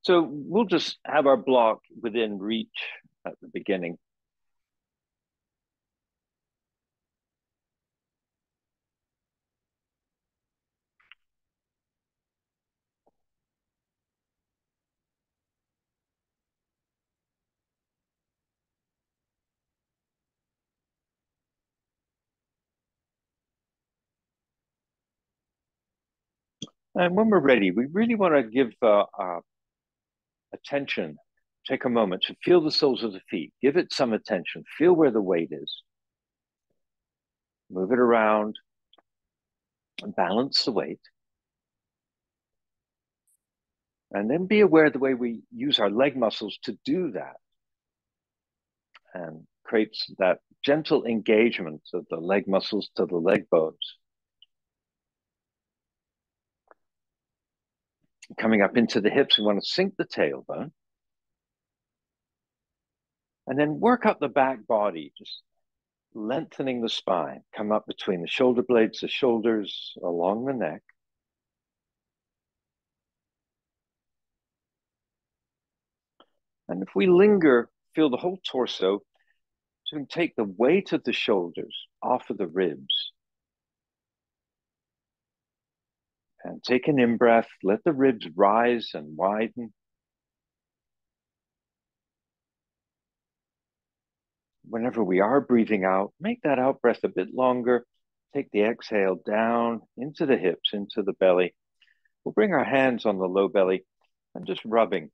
So we'll just have our block within reach at the beginning. And when we're ready, we really want to give attention. Take a moment to feel the soles of the feet. Give it some attention. Feel where the weight is. Move it around and balance the weight. And then be aware of the way we use our leg muscles to do that and creates that gentle engagement of the leg muscles to the leg bones. Coming up into the hips, we want to sink the tailbone. And then work up the back body, just lengthening the spine. Come up between the shoulder blades, the shoulders, along the neck. And if we linger, feel the whole torso, so we can take the weight of the shoulders off of the ribs. And take an in-breath, let the ribs rise and widen. Whenever we are breathing out, make that out breath a bit longer. Take the exhale down into the hips, into the belly. We'll bring our hands on the low belly and just rubbing.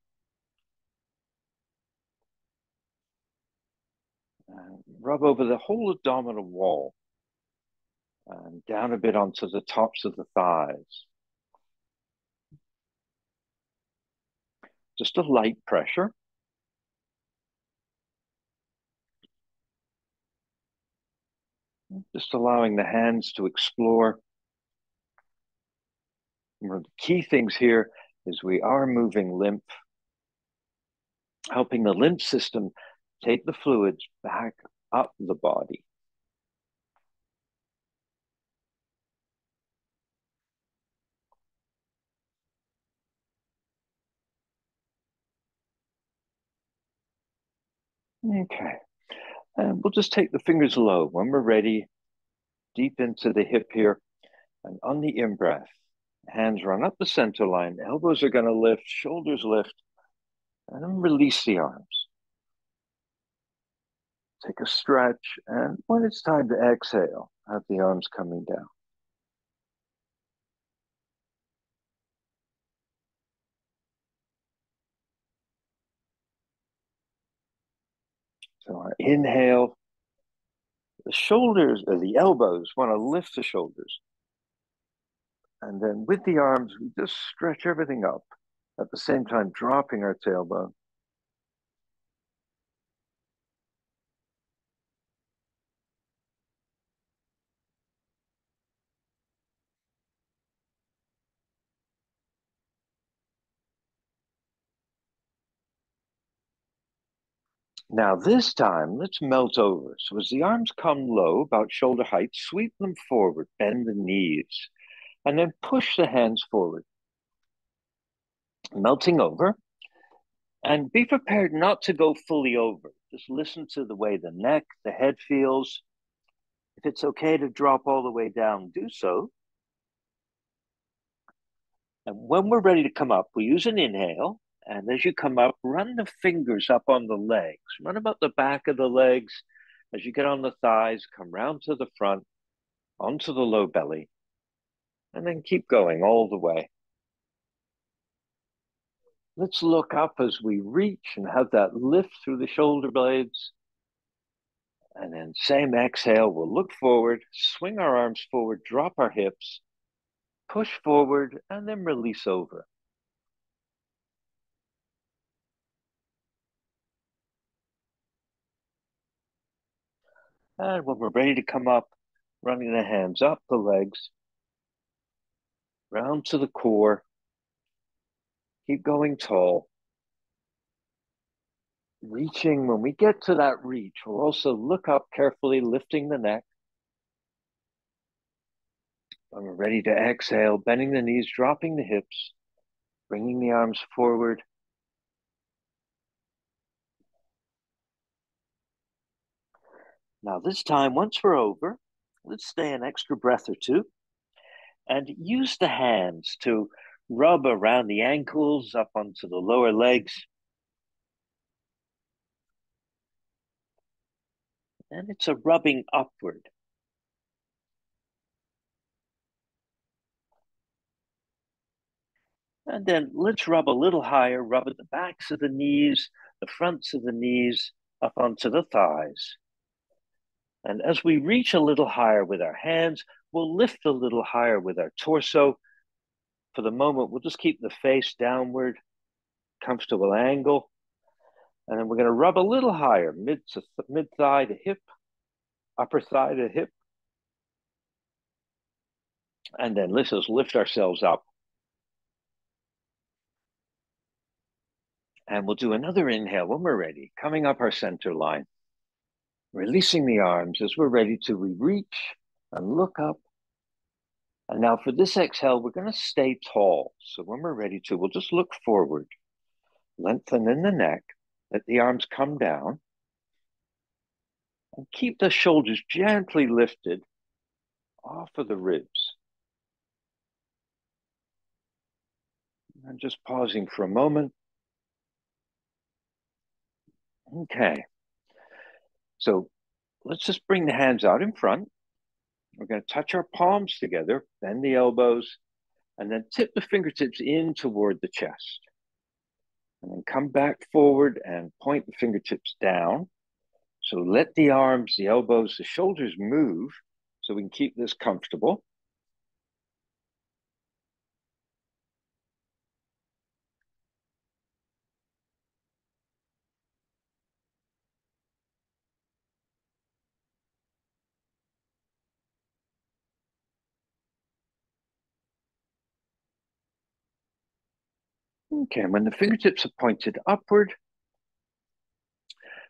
Rub over the whole abdominal wall and down a bit onto the tops of the thighs. Just a light pressure. Just allowing the hands to explore. One of the key things here is we are moving lymph, helping the lymph system take the fluids back up the body. Okay, and we'll just take the fingers low when we're ready, deep into the hip here, and on the in-breath, hands run up the center line, elbows are going to lift, shoulders lift, and then release the arms. Take a stretch, and when it's time to exhale, have the arms coming down. So our inhale, the shoulders, or the elbows want to lift the shoulders. And then with the arms, we just stretch everything up, at the same time dropping our tailbone. Now this time, let's melt over. So as the arms come low, about shoulder height, sweep them forward, bend the knees, and then push the hands forward. Melting over, and be prepared not to go fully over. Just listen to the way the neck, the head feels. If it's okay to drop all the way down, do so. And when we're ready to come up, we use an inhale. And as you come up, run the fingers up on the legs. Run them up the back of the legs. As you get on the thighs, come round to the front, onto the low belly, and then keep going all the way. Let's look up as we reach and have that lift through the shoulder blades. And then same exhale, we'll look forward, swing our arms forward, drop our hips, push forward, and then release over. And when we're ready to come up, running the hands up the legs, round to the core. Keep going tall. Reaching, when we get to that reach, we'll also look up carefully, lifting the neck. When we're ready to exhale, bending the knees, dropping the hips, bringing the arms forward, Now, this time, once we're over, let's stay an extra breath or two and use the hands to rub around the ankles up onto the lower legs. And it's a rubbing upward. And then let's rub a little higher, rub at the backs of the knees, the fronts of the knees, up onto the thighs. And as we reach a little higher with our hands, we'll lift a little higher with our torso. For the moment, we'll just keep the face downward, comfortable angle. And then we're going to rub a little higher, mid thigh to hip, upper thigh to hip. And then let's just lift ourselves up. And we'll do another inhale when we're ready, coming up our center line. Releasing the arms as we're ready to reach and look up. And now for this exhale, we're going to stay tall. So when we're ready to, we'll just look forward, lengthen in the neck, let the arms come down, and keep the shoulders gently lifted off of the ribs. And just pausing for a moment. Okay. So let's just bring the hands out in front. We're going to touch our palms together, bend the elbows, and then tip the fingertips in toward the chest. And then come back forward and point the fingertips down. So let the arms, the elbows, the shoulders move so we can keep this comfortable. Okay, when the fingertips are pointed upward,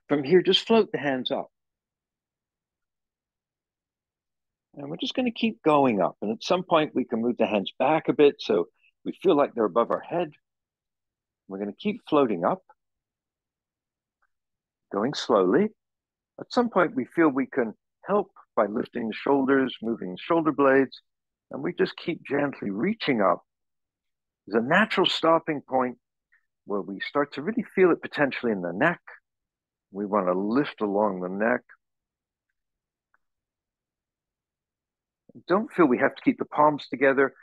from here, just float the hands up. And we're just going to keep going up. And at some point, we can move the hands back a bit so we feel like they're above our head. We're going to keep floating up, going slowly. At some point, we feel we can help by lifting the shoulders, moving the shoulder blades, and we just keep gently reaching up. There's a natural stopping point where we start to really feel it potentially in the neck. We want to lift along the neck. Don't feel we have to keep the palms together.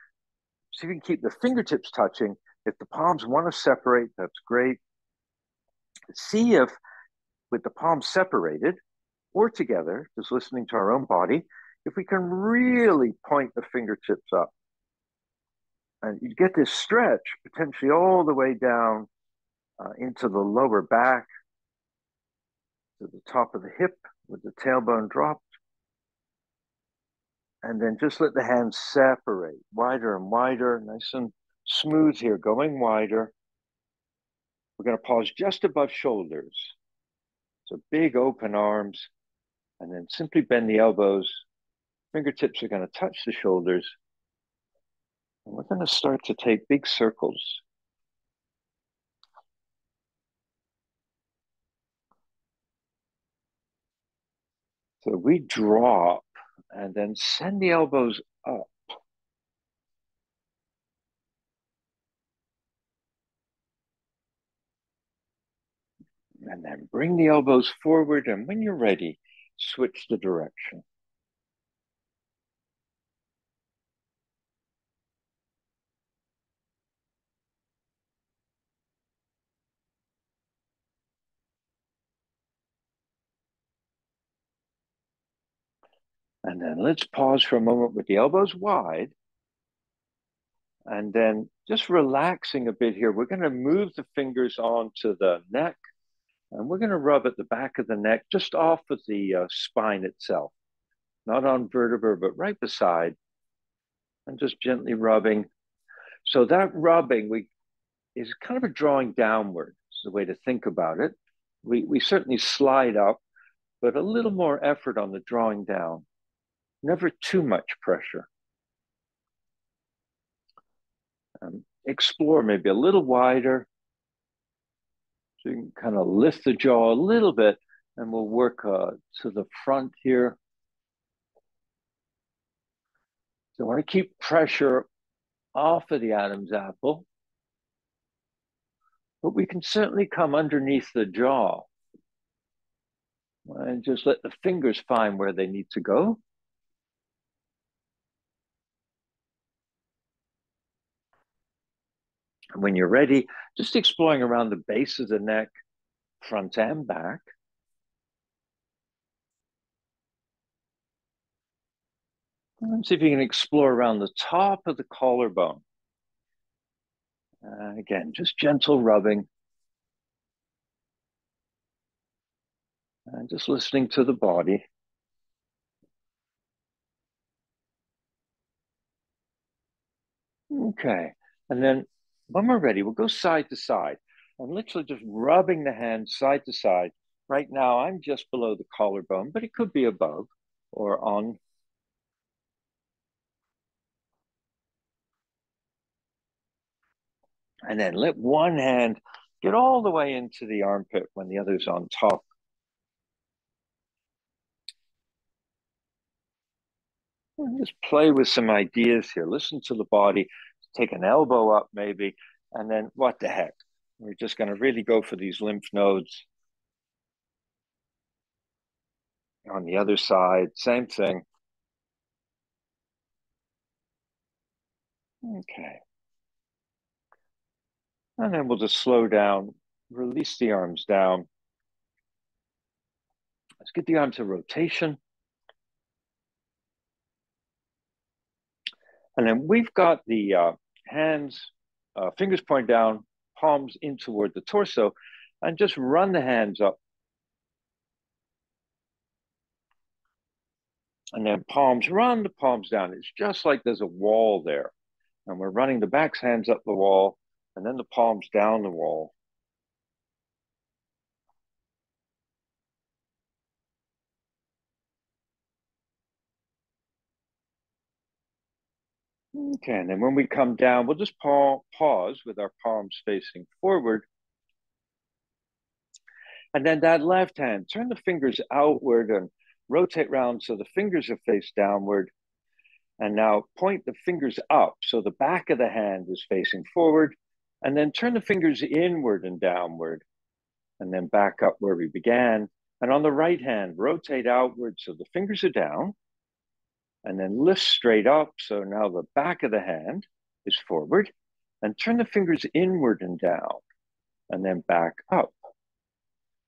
See if you can keep the fingertips touching. If the palms want to separate, that's great. See if with the palms separated or together, just listening to our own body, if we can really point the fingertips up. And you get this stretch potentially all the way down into the lower back, to the top of the hip with the tailbone dropped. And then just let the hands separate wider and wider, nice and smooth here, going wider. We're going to pause just above shoulders. So big open arms, and then simply bend the elbows. Fingertips are going to touch the shoulders. And we're going to start to take big circles. So we drop and then send the elbows up. And then bring the elbows forward. And when you're ready, switch the direction. And then let's pause for a moment with the elbows wide. And then just relaxing a bit here, we're going to move the fingers onto the neck. And we're going to rub at the back of the neck, just off of the spine itself. Not on vertebra, but right beside. And just gently rubbing. So that rubbing is kind of a drawing downward. Is the way to think about it. We certainly slide up, but a little more effort on the drawing down. Never too much pressure. Explore maybe a little wider. So you can kind of lift the jaw a little bit, And we'll work to the front here. So I want to keep pressure off of the Adam's apple, but we can certainly come underneath the jaw and just let the fingers find where they need to go. And when you're ready, just exploring around the base of the neck, front and back. And see if you can explore around the top of the collarbone. Again, just gentle rubbing. And just listening to the body. Okay. And then when we're ready, we'll go side to side. I'm literally just rubbing the hand side to side. Right now, I'm just below the collarbone, but it could be above or on. And then let one hand get all the way into the armpit when the other's on top. And just play with some ideas here. Listen to the body. Take an elbow up, maybe. And then what the heck? We're just going to really go for these lymph nodes. On the other side, same thing. Okay. And then we'll just slow down, release the arms down. Let's get the arms to rotation. And then we've got the hands, fingers point down, palms in toward the torso, and just run the hands up. And then palms, run the palms down. It's just like there's a wall there. And we're running the back's hands up the wall, and then the palms down the wall. Okay, and then when we come down, we'll just pause with our palms facing forward. And then that left hand, turn the fingers outward and rotate around so the fingers are face downward. And now point the fingers up so the back of the hand is facing forward. And then turn the fingers inward and downward. And then back up where we began. And on the right hand, rotate outward so the fingers are down. And then lift straight up. So now the back of the hand is forward. And turn the fingers inward and down. And then back up.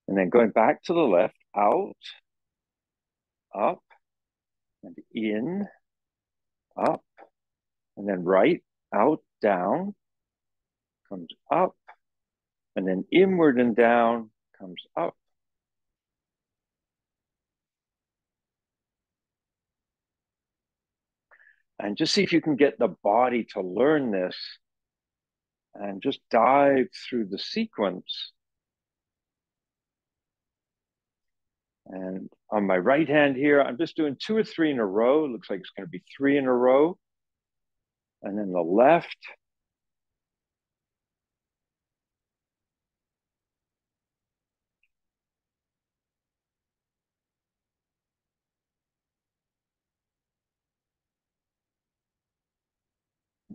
And then going back to the left, out, up, and in, up, and then right, out, down, comes up, and then inward and down, comes up. And just see if you can get the body to learn this and just dive through the sequence. And on my right hand here, I'm just doing 2 or 3 in a row. It looks like it's going to be 3 in a row. And then the left.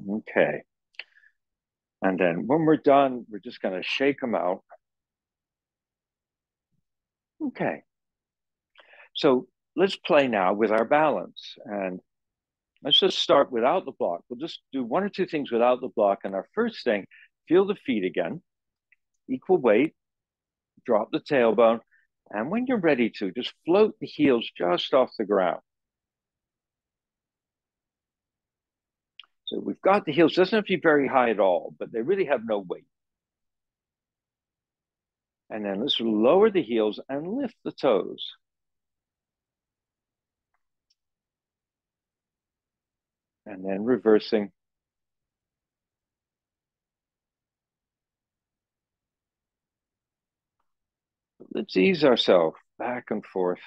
Okay. And then when we're done, we're just going to shake them out. Okay. So let's play now with our balance. And let's just start without the block. We'll just do 1 or 2 things without the block. And our first thing, feel the feet again, equal weight, drop the tailbone. And when you're ready to, just float the heels just off the ground. So we've got the heels, doesn't have to be very high at all, but they really have no weight. And then let's lower the heels and lift the toes. And then reversing. Let's ease ourselves back and forth.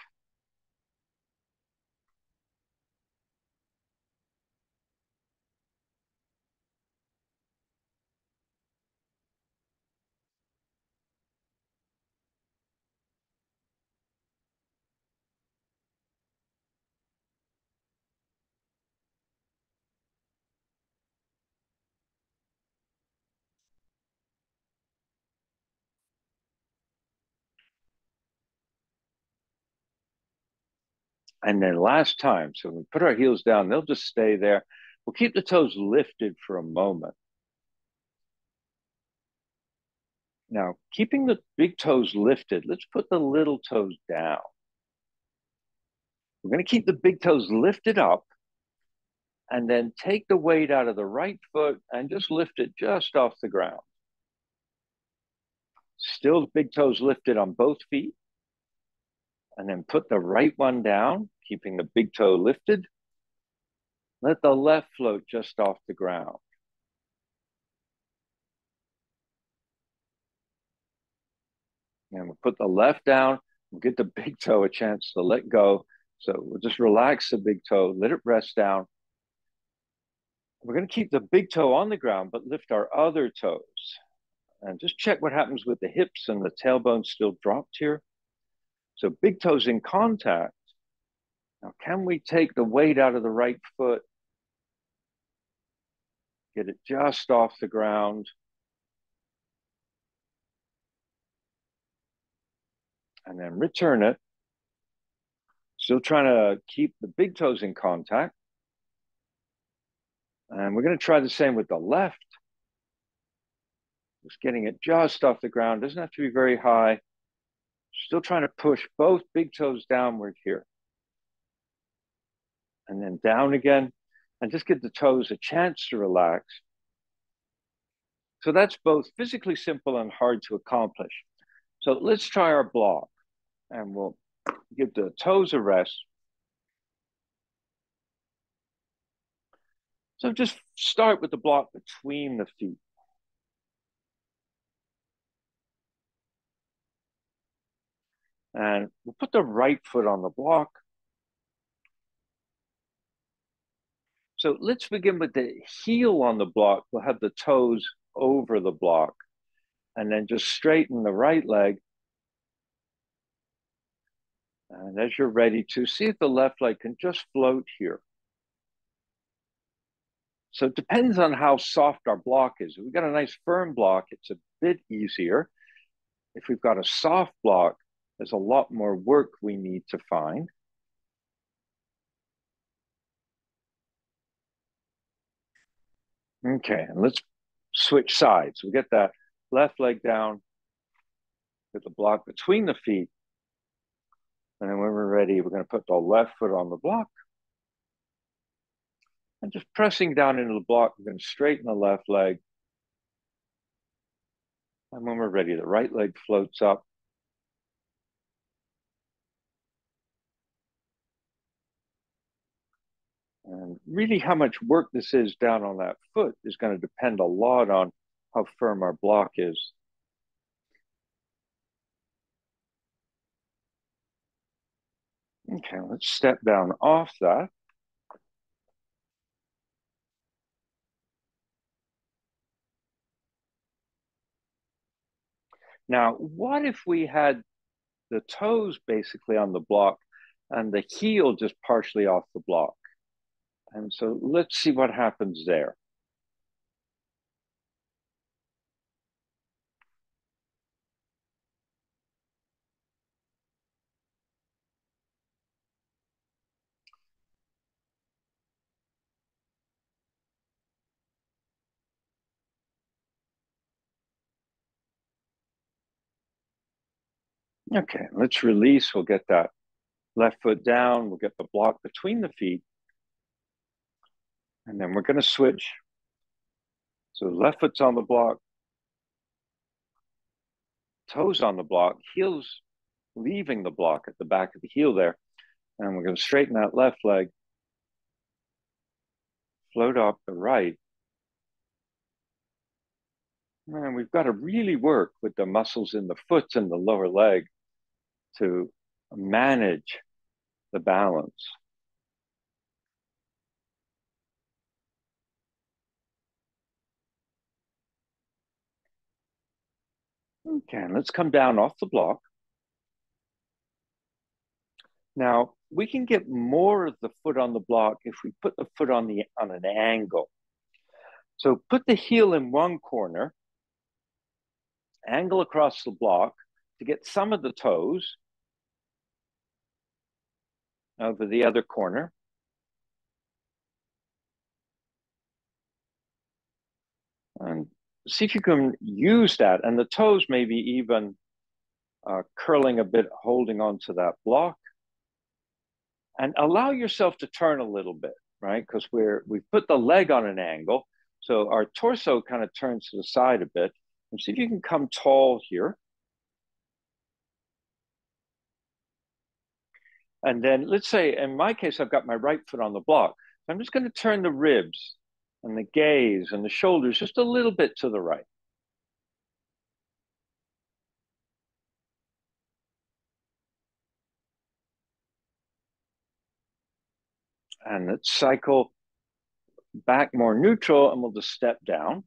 And then last time, so when we put our heels down, they'll just stay there. We'll keep the toes lifted for a moment. Now, keeping the big toes lifted, let's put the little toes down. We're going to keep the big toes lifted up and then take the weight out of the right foot and just lift it just off the ground. Still the big toes lifted on both feet. And then put the right one down, keeping the big toe lifted. Let the left float just off the ground. And we'll put the left down, we'll give the big toe a chance to let go. So we'll just relax the big toe, let it rest down. We're going to keep the big toe on the ground, but lift our other toes. And just check what happens with the hips and the tailbone still dropped here. So big toes in contact. Now, can we take the weight out of the right foot? Get it just off the ground. And then return it. Still trying to keep the big toes in contact. And we're going to try the same with the left. Just getting it just off the ground. Doesn't have to be very high. Still trying to push both big toes downward here. And then down again. And just give the toes a chance to relax. So that's both physically simple and hard to accomplish. So let's try our block. And we'll give the toes a rest. So just start with the block between the feet. And we'll put the right foot on the block. So let's begin with the heel on the block. We'll have the toes over the block. And then just straighten the right leg. And as you're ready to, see if the left leg can just float here. So it depends on how soft our block is. If we've got a nice firm block, it's a bit easier. If we've got a soft block, there's a lot more work we need to find. Okay, and let's switch sides. We get that left leg down, get the block between the feet. And then when we're ready, we're going to put the left foot on the block. And just pressing down into the block, we're going to straighten the left leg. And when we're ready, the right leg floats up. And really how much work this is down on that foot is going to depend a lot on how firm our block is. Okay, let's step down off that. Now, what if we had the toes basically on the block and the heel just partially off the block? And so let's see what happens there. Okay, let's release. We'll get that left foot down. We'll get the block between the feet. And then we're going to switch. So left foot's on the block, toes on the block, heels leaving the block at the back of the heel there. And we're going to straighten that left leg, float up the right. And we've got to really work with the muscles in the foot and the lower leg to manage the balance. Okay, let's come down off the block. Now, we can get more of the foot on the block if we put the foot on an angle. So put the heel in one corner, angle across the block to get some of the toes. over the other corner. And see if you can use that. And the toes maybe even curling a bit, holding on to that block. And allow yourself to turn a little bit, right? Because we've put the leg on an angle. So our torso kind of turns to the side a bit. And see if you can come tall here. And then let's say, in my case, I've got my right foot on the block. I'm just going to turn the ribs and the gaze and the shoulders just a little bit to the right. And let's cycle back more neutral, and we'll just step down,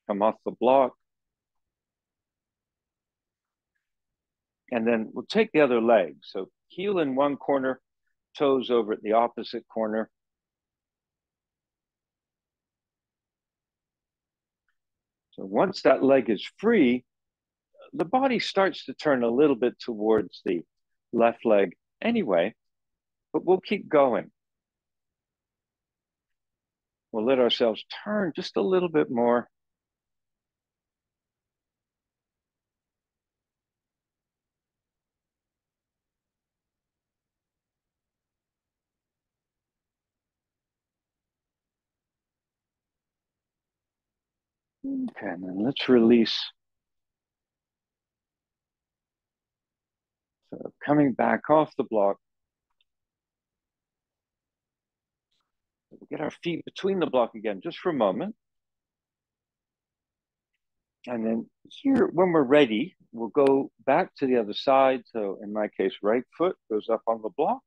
come off the block. And then we'll take the other leg. So heel in one corner, toes over at the opposite corner. So once that leg is free, the body starts to turn a little bit towards the left leg anyway, but we'll keep going. We'll let ourselves turn just a little bit more. Okay, and then let's release. So coming back off the block, we'll get our feet between the block again just for a moment. And then here, when we're ready, we'll go back to the other side. So in my case, right foot goes up on the block.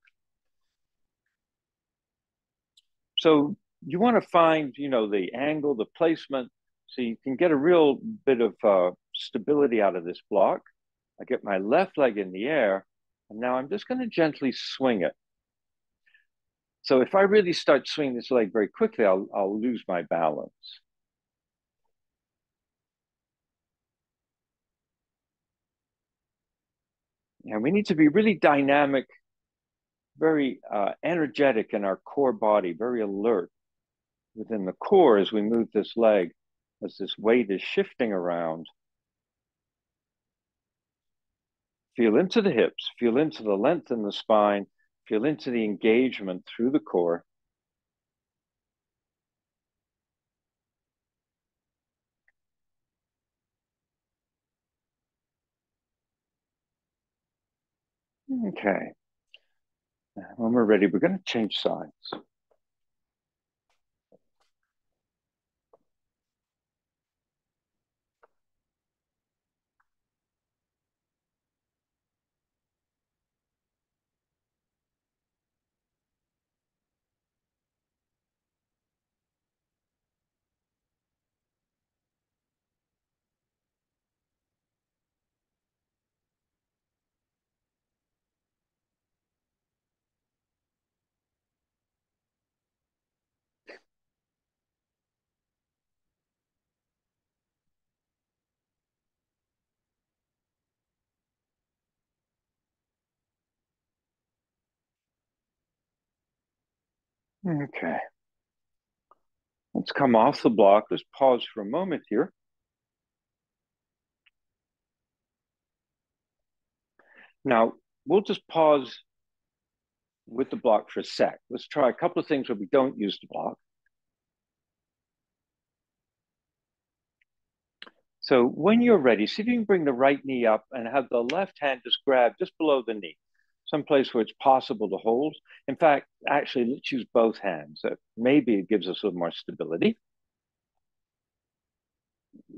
So you want to find, the angle, the placement, so you can get a real bit of stability out of this block. I get my left leg in the air, and now I'm just going to gently swing it. So if I really start swinging this leg very quickly, I'll lose my balance. And we need to be really dynamic, very energetic in our core body, very alert within the core as we move this leg, as this weight is shifting around. Feel into the hips, feel into the length in the spine, feel into the engagement through the core. Okay. When we're ready, we're going to change sides. Okay. Let's come off the block. Let's pause for a moment here. Now, we'll just pause with the block for a sec. Let's try a couple of things where we don't use the block. So when you're ready, see if you can bring the right knee up and have the left hand just grab just below the knee, someplace where it's possible to hold. In fact, actually, let's use both hands. Maybe it gives us a little more stability.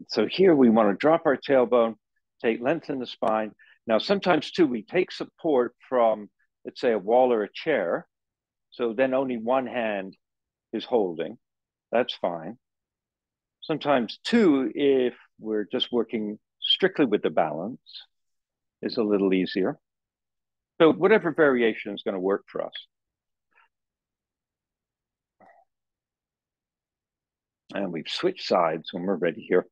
So here we want to drop our tailbone, take length in the spine. Now, sometimes too, we take support from, let's say, a wall or a chair. So then only one hand is holding. That's fine. Sometimes too, if we're just working strictly with the balance, is a little easier. So whatever variation is going to work for us. And we've switched sides when we're ready here.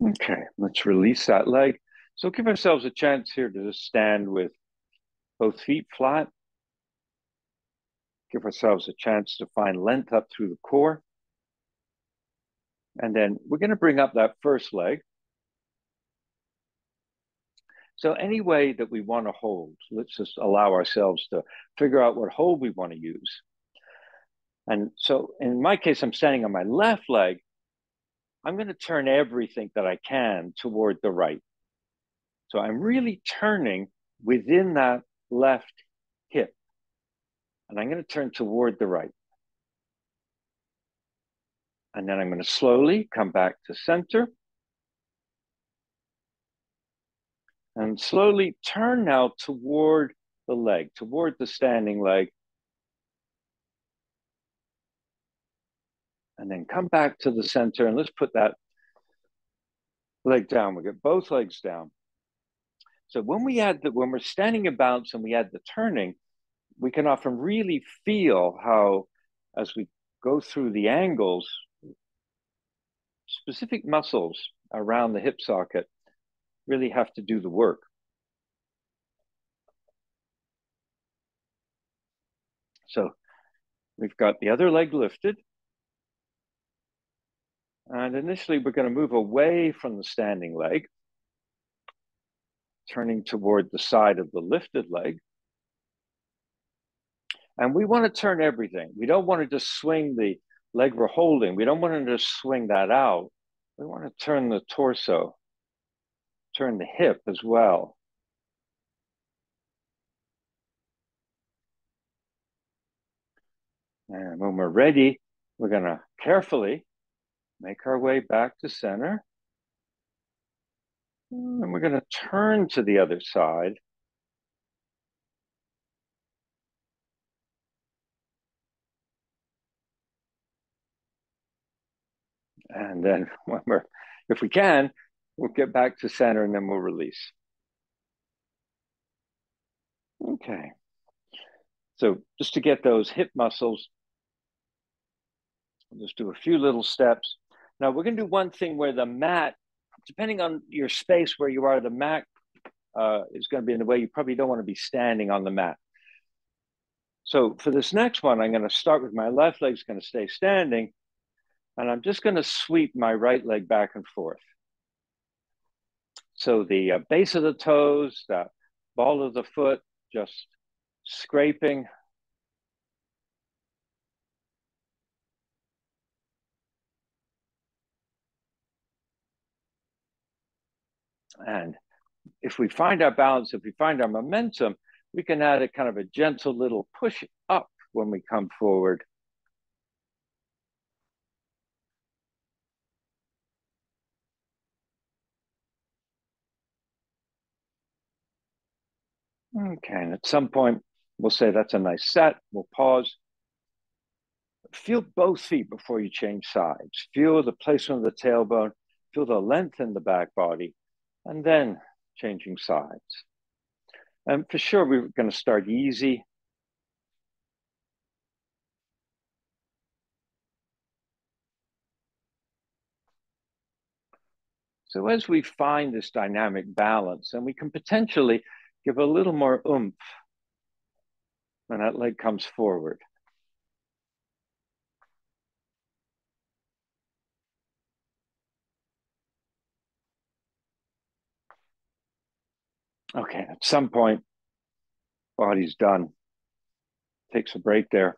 Okay, let's release that leg. So give ourselves a chance here to just stand with both feet flat. Give ourselves a chance to find length up through the core. And then we're going to bring up that first leg. So any way that we want to hold, let's just allow ourselves to figure out what hold we want to use. And so in my case, I'm standing on my left leg. I'm going to turn everything that I can toward the right. So I'm really turning within that left hip. And I'm going to turn toward the right. And then I'm going to slowly come back to center. And slowly turn now toward the leg, toward the standing leg. And then come back to the center. And let's put that leg down. We get both legs down. So when we're standing in bounce and we add the turning, we can often really feel how, as we go through the angles, specific muscles around the hip socket really have to do the work. So we've got the other leg lifted. And initially, we're going to move away from the standing leg, turning toward the side of the lifted leg. And we want to turn everything. We don't want to just swing the leg we're holding. We don't want to just swing that out. We want to turn the torso, turn the hip as well. And when we're ready, we're going to carefully make our way back to center. And we're going to turn to the other side. And then if we can, we'll get back to center and then we'll release. Okay. So just to get those hip muscles, we'll just do a few little steps. Now we're going to do one thing where the mat, depending on your space where you are, the mat is going to be in the way. You probably don't want to be standing on the mat. So for this next one, I'm going to start with my left leg's going to stay standing, and I'm just going to sweep my right leg back and forth. So the base of the toes, the ball of the foot, just scraping. And if we find our balance, if we find our momentum, we can add a kind of a gentle little push up when we come forward. Okay, and at some point, we'll say that's a nice set. We'll pause. Feel both feet before you change sides. Feel the placement of the tailbone. Feel the length in the back body. And then changing sides. And for sure, we're going to start easy. So as we find this dynamic balance, and we can potentially give a little more oomph when that leg comes forward. Okay, at some point, body's done. Takes a break there.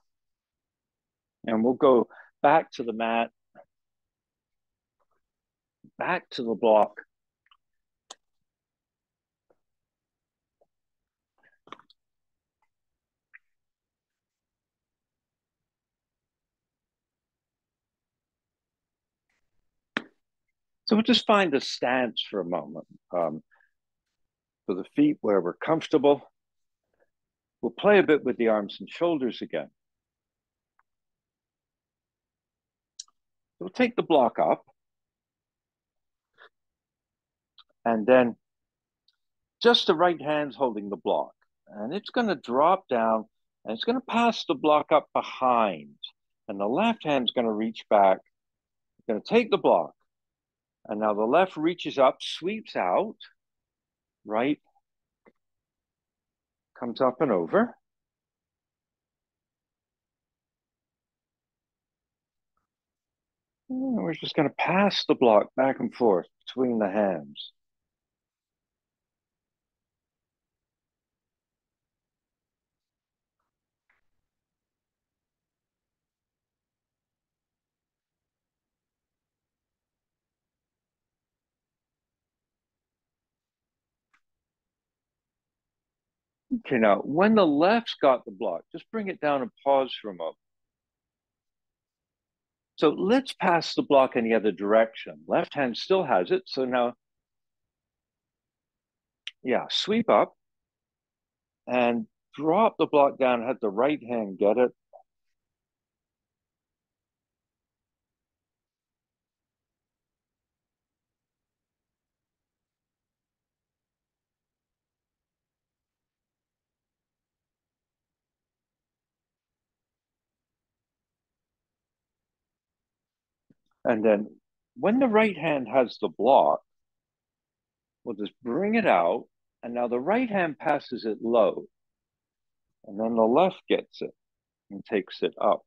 And we'll go back to the mat, back to the block. So we'll just find a stance for a moment. For the feet where we're comfortable. We'll play a bit with the arms and shoulders again. We'll take the block up. And then just the right hand's holding the block. And it's going to drop down and it's going to pass the block up behind. And the left hand's going to reach back. It's going to take the block. And now the left reaches up, sweeps out, right comes up and over. And we're just going to pass the block back and forth between the hands. Okay, now when the left's got the block, just bring it down and pause for a moment. So let's pass the block in the other direction. Left hand still has it. So now, yeah, sweep up and drop the block down, have the right hand get it. And then when the right hand has the block, we'll just bring it out. And now the right hand passes it low. And then the left gets it and takes it up.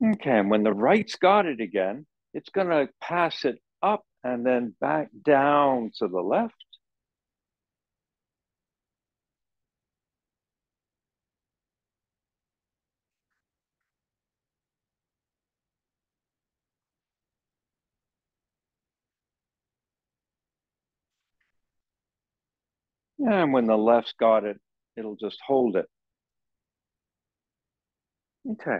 Okay, and when the right's got it again, it's going to pass it up and then back down to the left. And when the left's got it, it'll just hold it. Okay.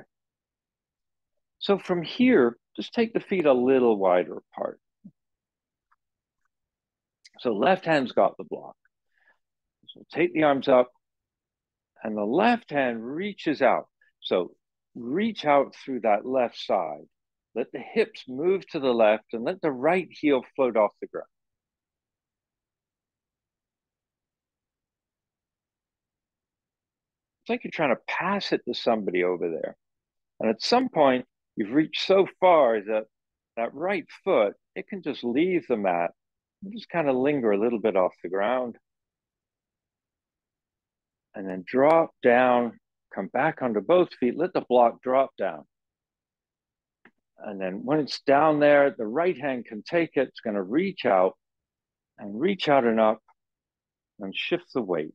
So from here, just take the feet a little wider apart. So left hand's got the block. So take the arms up, and the left hand reaches out. So reach out through that left side. Let the hips move to the left and let the right heel float off the ground. It's like you're trying to pass it to somebody over there. And at some point, you've reached so far that that right foot, it can just leave the mat and just kind of linger a little bit off the ground. And then drop down, come back onto both feet, let the block drop down. And then when it's down there, the right hand can take it. It's going to reach out and up and shift the weight.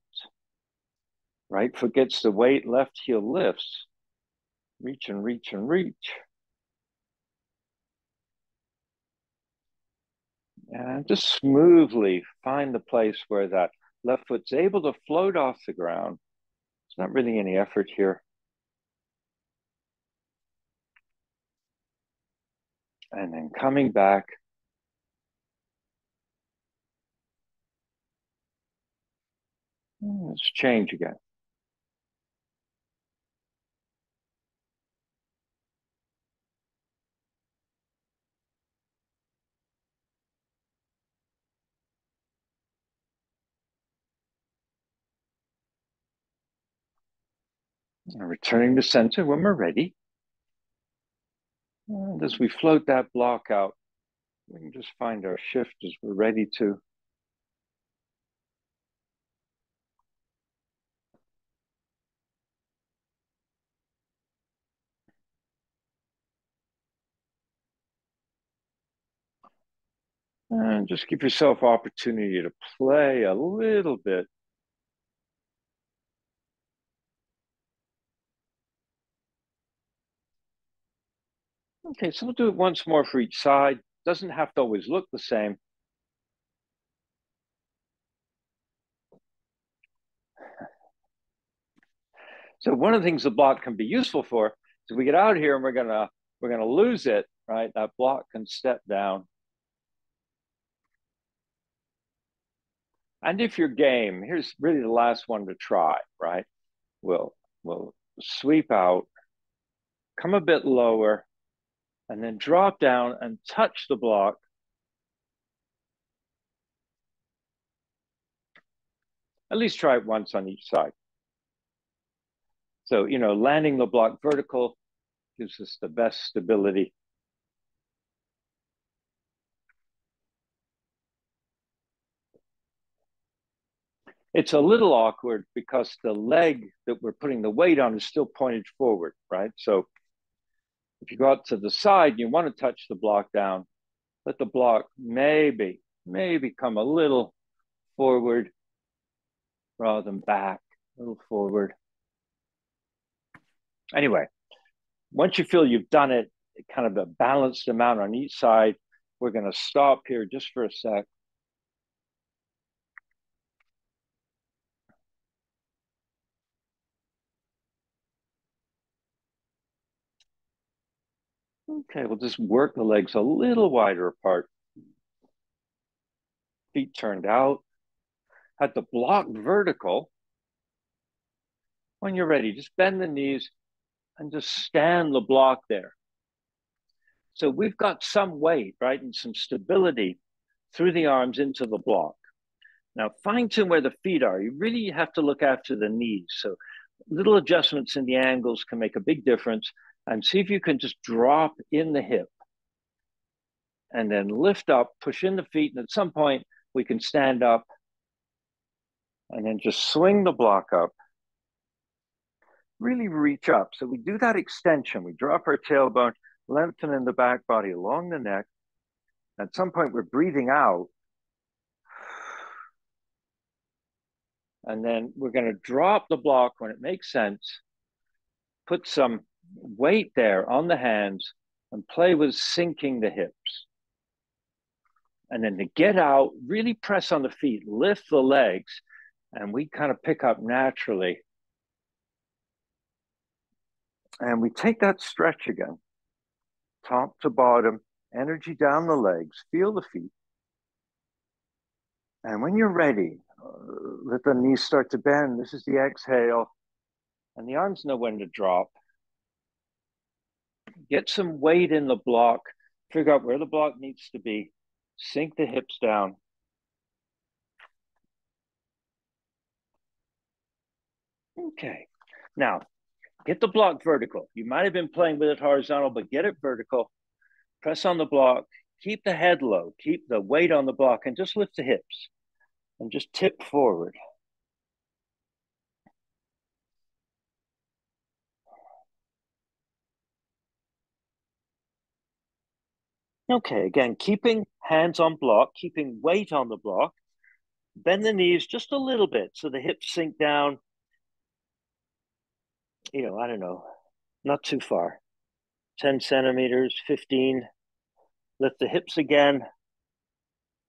Right foot gets the weight, left heel lifts. Reach and reach and reach. And just smoothly find the place where that left foot's able to float off the ground. It's not really any effort here. And then coming back. Let's change again. And returning to center when we're ready. And as we float that block out, we can just find our shift as we're ready to. And just give yourself opportunity to play a little bit. Okay, so we'll do it once more for each side. Doesn't have to always look the same. So one of the things the block can be useful for is we get out here and we're gonna lose it, right? That block can step down. And if you're game, here's really the last one to try, right? We'll sweep out, come a bit lower, and then drop down and touch the block. At least try it once on each side. So, landing the block vertical gives us the best stability. It's a little awkward because the leg that we're putting the weight on is still pointed forward, right? So if you go out to the side and you want to touch the block down, let the block maybe come a little forward rather than back, a little forward. Anyway, once you feel you've done it, kind of a balanced amount on each side, we're going to stop here just for a sec. Okay, we'll just work the legs a little wider apart. Feet turned out. At the block vertical, when you're ready, just bend the knees and just stand the block there. So we've got some weight, right, and some stability through the arms into the block. Now, fine tune where the feet are. You really have to look after the knees. So little adjustments in the angles can make a big difference. And see if you can just drop in the hip and then lift up, push in the feet. And at some point, we can stand up and then just swing the block up. Really reach up. So we do that extension. We drop our tailbone, lengthen in the back body along the neck. At some point, we're breathing out. And then we're going to drop the block when it makes sense. Put some weight there on the hands and play with sinking the hips. And then to get out, really press on the feet, lift the legs, and we kind of pick up naturally. And we take that stretch again, top to bottom, energy down the legs, feel the feet. And when you're ready, let the knees start to bend. This is the exhale. And the arms know when to drop. Get some weight in the block. Figure out where the block needs to be. Sink the hips down. Okay. Now, get the block vertical. You might have been playing with it horizontal, but get it vertical. Press on the block. Keep the head low. Keep the weight on the block and just lift the hips and just tip forward. Okay, again, keeping hands on block, keeping weight on the block. Bend the knees just a little bit so the hips sink down. I don't know, not too far. 10 centimeters, 15. Lift the hips again,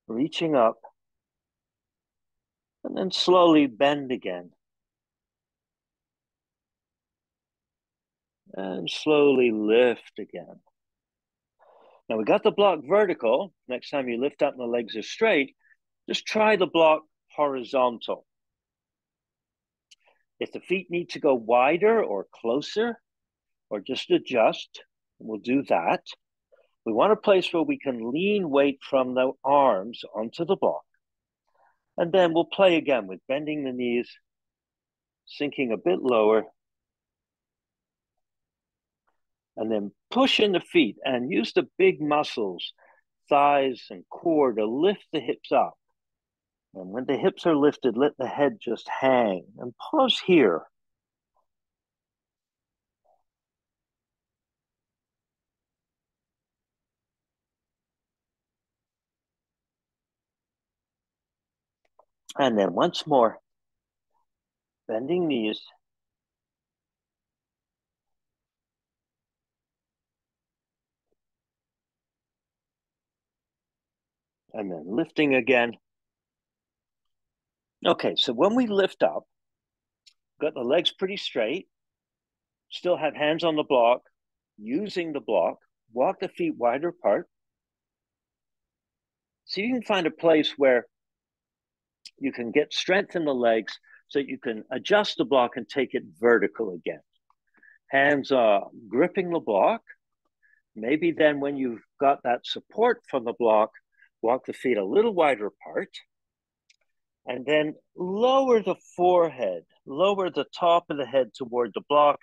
reaching up. And then slowly bend again. And slowly lift again. Now we got the block vertical. Next time you lift up and the legs are straight, just try the block horizontal. If the feet need to go wider or closer, or just adjust, we'll do that. We want a place where we can lean weight from the arms onto the block. And then we'll play again with bending the knees, sinking a bit lower, and then push in the feet and use the big muscles, thighs and core to lift the hips up. And when the hips are lifted, let the head just hang and pause here. And then once more, bending knees. And then lifting again. Okay, so when we lift up, got the legs pretty straight, still have hands on the block, using the block, walk the feet wider apart. So you can find a place where you can get strength in the legs so you can adjust the block and take it vertical again. Hands gripping the block, Maybe then when you've got that support from the block, walk the feet a little wider apart, and then lower the forehead, lower the top of the head toward the block,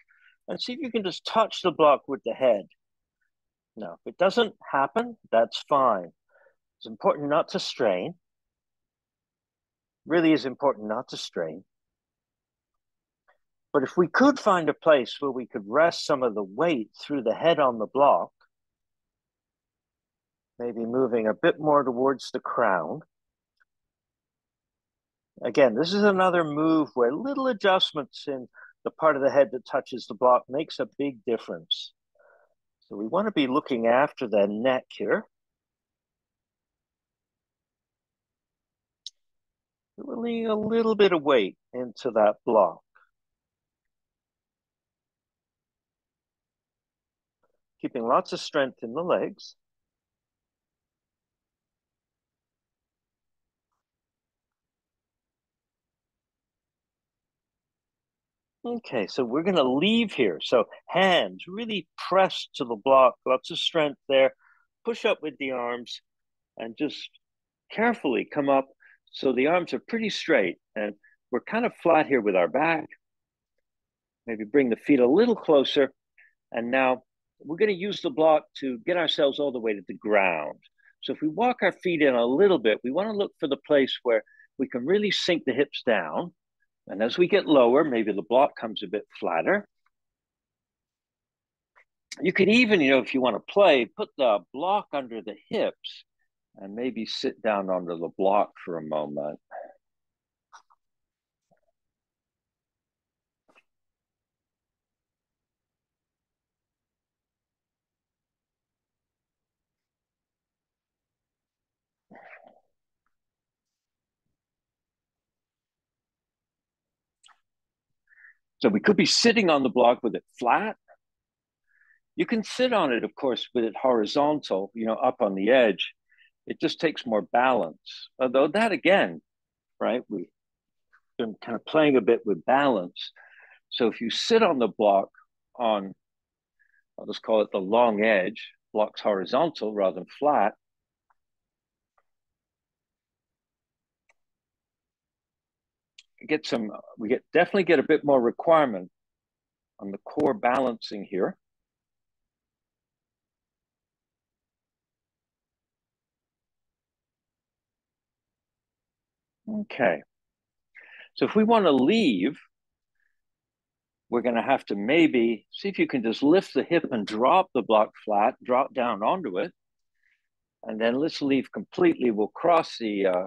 and see if you can just touch the block with the head. Now, if it doesn't happen, that's fine. It's important not to strain. Really is important not to strain. But if we could find a place where we could rest some of the weight through the head on the block, maybe moving a bit more towards the crown. Again, this is another move where little adjustments in the part of the head that touches the block makes a big difference. So we want to be looking after the neck here. Really a little bit of weight into that block. Keeping lots of strength in the legs. Okay, so we're going to leave here. So hands really pressed to the block, lots of strength there. Push up with the arms and just carefully come up so the arms are pretty straight. And we're kind of flat here with our back. Maybe bring the feet a little closer. And now we're going to use the block to get ourselves all the way to the ground. So if we walk our feet in a little bit, we want to look for the place where we can really sink the hips down. And as we get lower, maybe the block comes a bit flatter. You could even, if you want to play, put the block under the hips and maybe sit down under the block for a moment. So we could be sitting on the block with it flat. You can sit on it, of course, with it horizontal, up on the edge. It just takes more balance. Although that again, right, we've been kind of playing a bit with balance. So if you sit on the block on, I'll just call it the long edge, block's horizontal rather than flat. We definitely get a bit more requirement on the core balancing here. Okay. So if we want to leave, we're going to have to maybe see if you can just lift the hip and drop the block flat, drop down onto it. And then let's leave completely. We'll cross the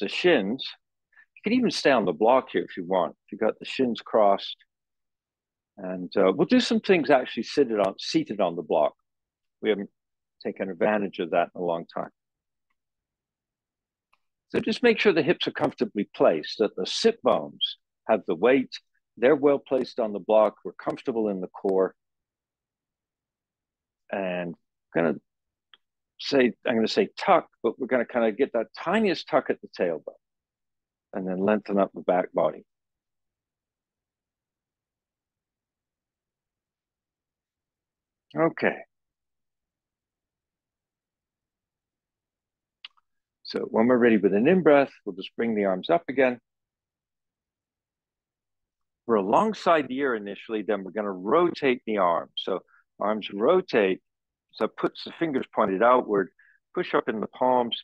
shins. You can even stay on the block here if you want. If you've got the shins crossed. And we'll do some things actually seated on the block. We haven't taken advantage of that in a long time. So just make sure the hips are comfortably placed, that the sit bones have the weight. They're well placed on the block. We're comfortable in the core. And I'm going to say tuck, but we're going to kind of get that tiniest tuck at the tailbone and then lengthen up the back body. Okay. So when we're ready with an in-breath, we'll just bring the arms up again. We're alongside the ear initially, then we're going to rotate the arms. So arms rotate, so puts the fingers pointed outward, push up in the palms,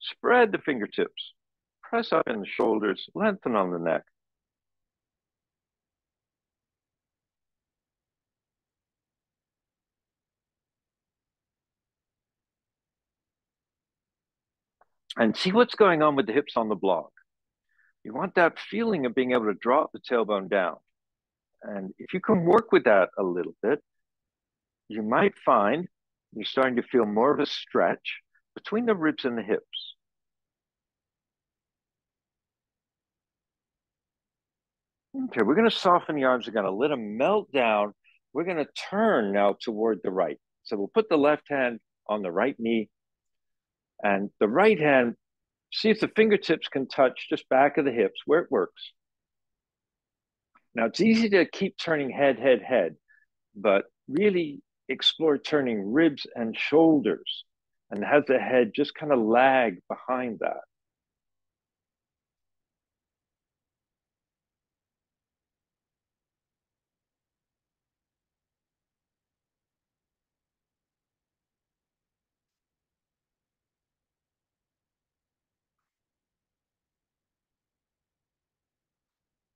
spread the fingertips, press up in the shoulders, lengthen on the neck. And see what's going on with the hips on the block. You want that feeling of being able to drop the tailbone down. And if you can work with that a little bit, you might find you're starting to feel more of a stretch between the ribs and the hips. Okay, we're going to soften the arms. We're going to let them melt down. We're going to turn now toward the right. So we'll put the left hand on the right knee and the right hand, see if the fingertips can touch just back of the hips where it works. Now it's easy to keep turning head, but really explore turning ribs and shoulders and have the head just kind of lag behind that.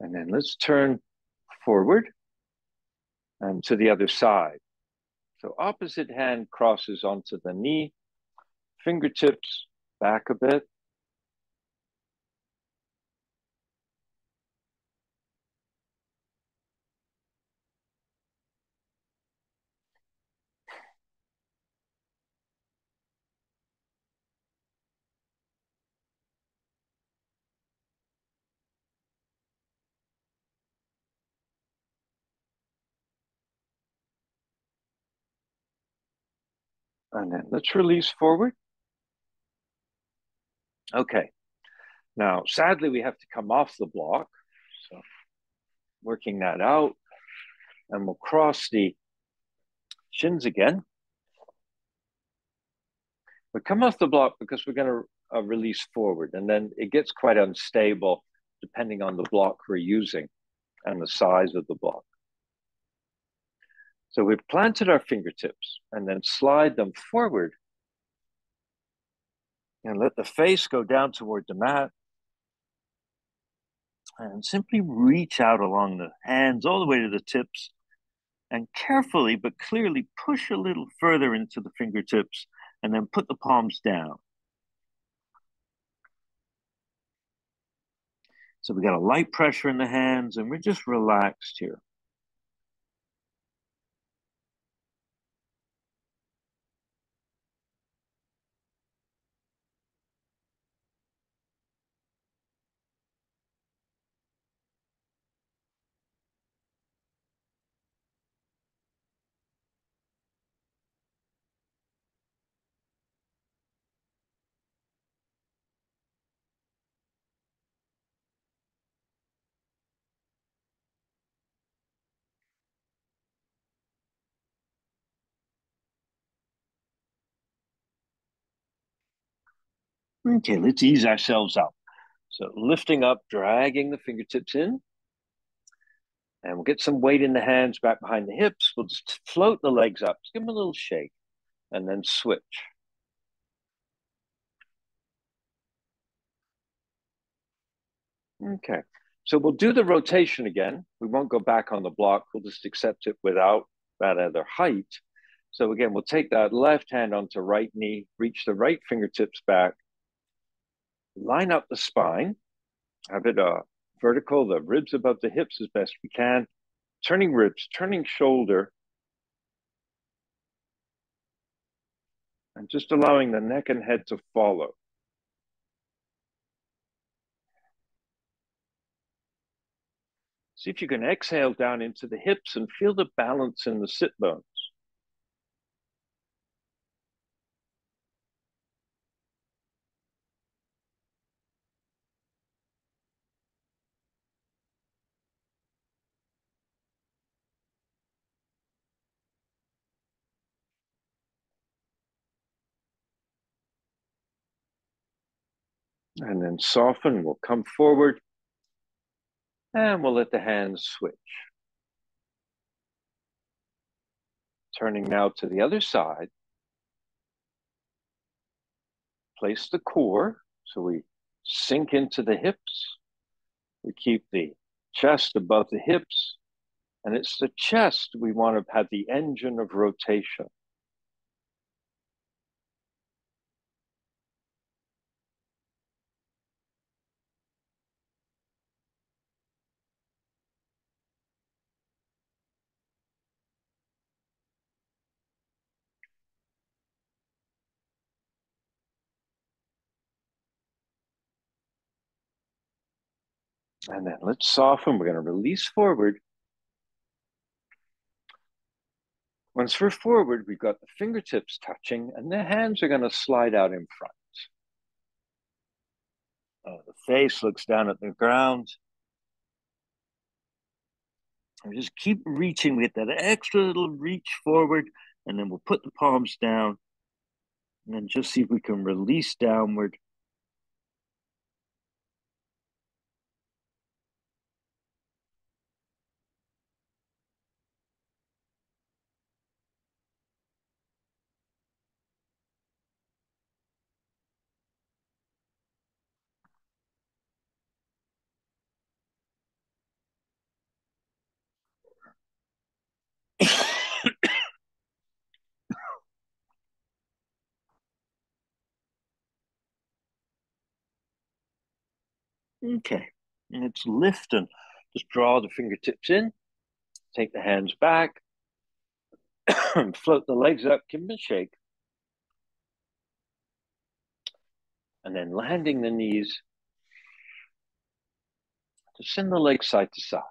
And then let's turn forward and to the other side. So opposite hand crosses onto the knee, fingertips back a bit. And then let's release forward. Okay. Now, sadly, we have to come off the block. So working that out. And we'll cross the shins again. We come off the block because we're going to release forward. And then it gets quite unstable depending on the block we're using and the size of the block. So we've planted our fingertips and then slide them forward and let the face go down toward the mat. And simply reach out along the hands all the way to the tips and carefully but clearly push a little further into the fingertips and then put the palms down. So we got a light pressure in the hands and we're just relaxed here. Okay, let's ease ourselves up. So lifting up, dragging the fingertips in, and we'll get some weight in the hands back behind the hips. We'll just float the legs up, just give them a little shake, and then switch. Okay, so we'll do the rotation again. We won't go back on the block. We'll just accept it without that other height. So again, we'll take that left hand onto right knee, reach the right fingertips back, line up the spine, have it vertical, the ribs above the hips as best we can, turning ribs, turning shoulder, and just allowing the neck and head to follow. See if you can exhale down into the hips and feel the balance in the sit bones. And then soften, we'll come forward, and we'll let the hands switch. Turning now to the other side. Place the core, so we sink into the hips. We keep the chest above the hips, and it's the chest we want to have the engine of rotation. And then let's soften. We're going to release forward. Once we're forward, we've got the fingertips touching, and the hands are going to slide out in front. The face looks down at the ground. And just keep reaching with that extra little reach forward, and then we'll put the palms down and then just see if we can release downward. Okay, let's lift and just draw the fingertips in, take the hands back, float the legs up, give them a shake, and then landing the knees to send the legs side to side.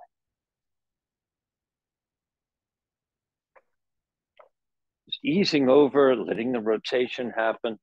Just easing over, letting the rotation happen.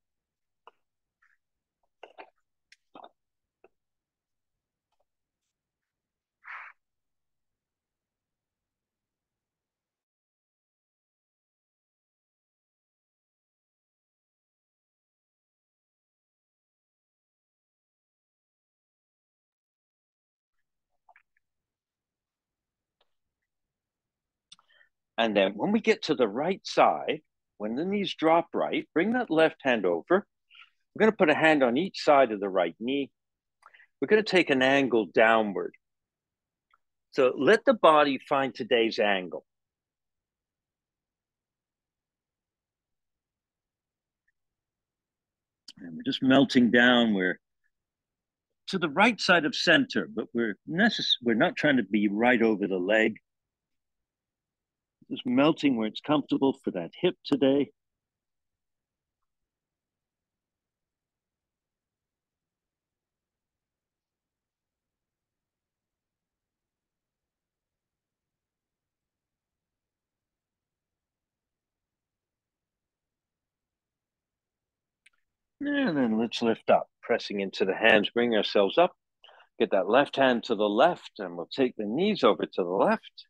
And then when we get to the right side, when the knees drop right, bring that left hand over. We're going to put a hand on each side of the right knee. We're going to take an angle downward. So let the body find today's angle. And we're just melting down. We're to the right side of center, but we're not trying to be right over the leg. Just melting where it's comfortable for that hip today. And then let's lift up, pressing into the hands, bring ourselves up. Get that left hand to the left, and we'll take the knees over to the left.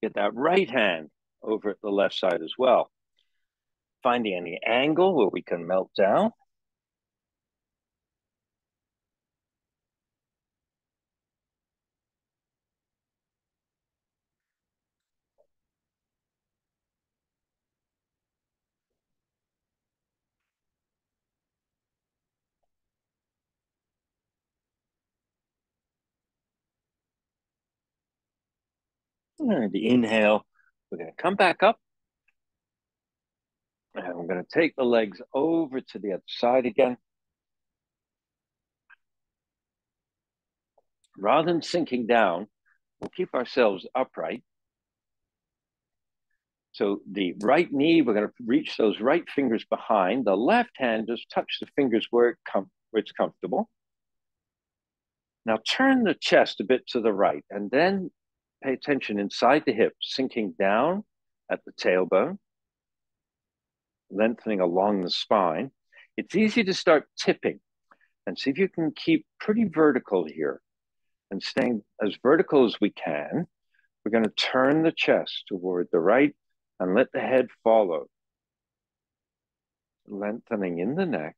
Get that right hand over at the left side as well. Finding any angle where we can melt down. And the inhale, we're going to come back up. And we're going to take the legs over to the other side again. Rather than sinking down, we'll keep ourselves upright. So the right knee, we're going to reach those right fingers behind. The left hand, just touch the fingers where it's comfortable. Now turn the chest a bit to the right, and then pay attention inside the hips, sinking down at the tailbone, lengthening along the spine. It's easy to start tipping, and see if you can keep pretty vertical here and staying as vertical as we can. We're going to turn the chest toward the right and let the head follow, lengthening in the neck.